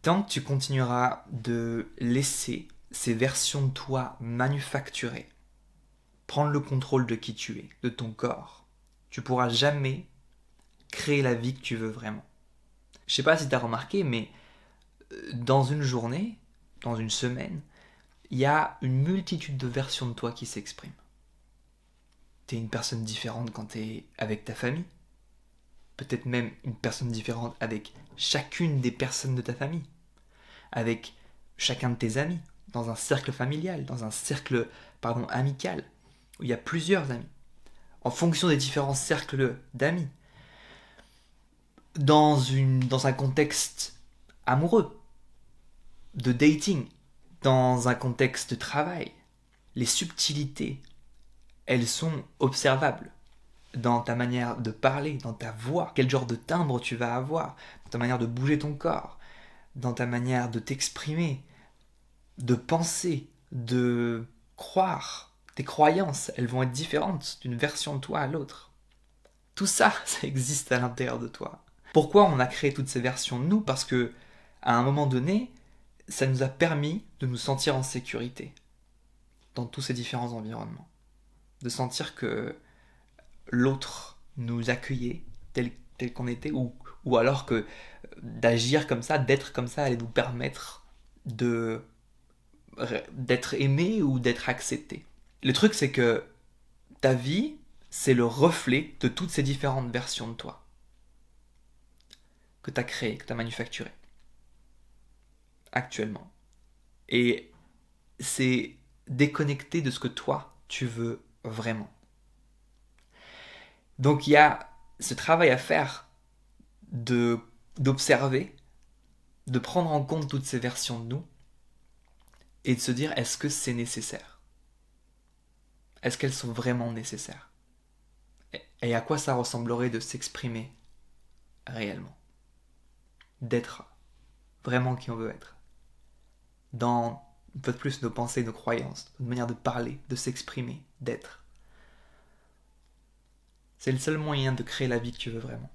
Tant que tu continueras de laisser ces versions de toi manufacturées prendre le contrôle de qui tu es, de ton corps, tu pourras jamais créer la vie que tu veux vraiment. Je sais pas si tu as remarqué, mais dans une journée, dans une semaine, il y a une multitude de versions de toi qui s'expriment. Tu es une personne différente quand tu es avec ta famille, peut-être même une personne différente avec chacune des personnes de ta famille, avec chacun de tes amis, dans un cercle familial, dans un cercle amical, où il y a plusieurs amis, en fonction des différents cercles d'amis, dans un contexte amoureux, de dating, dans un contexte de travail. Les subtilités, elles sont observables dans ta manière de parler, dans ta voix, quel genre de timbre tu vas avoir, dans ta manière de bouger ton corps, dans ta manière de t'exprimer, de penser, de croire. Tes croyances, elles vont être différentes d'une version de toi à l'autre. Tout ça, ça existe à l'intérieur de toi. Pourquoi on a créé toutes ces versions de nous ? Parce que, à un moment donné, ça nous a permis de nous sentir en sécurité dans tous ces différents environnements. De sentir que l'autre nous accueillait tel qu'on était, ou alors que d'agir comme ça, d'être comme ça, allait nous permettre d'être aimé ou d'être accepté. Le truc, c'est que ta vie, c'est le reflet de toutes ces différentes versions de toi que tu as créées, que tu as manufacturées actuellement. Et c'est déconnecté de ce que toi, tu veux vraiment. Donc il y a ce travail à faire d'observer, de prendre en compte toutes ces versions de nous et de se dire, est-ce que c'est nécessaire ? Est-ce qu'elles sont vraiment nécessaires ? Et à quoi ça ressemblerait de s'exprimer réellement ? D'être vraiment qui on veut être. Dans, un peu plus, nos pensées, nos croyances, notre manière de parler, de s'exprimer, d'être. C'est le seul moyen de créer la vie que tu veux vraiment.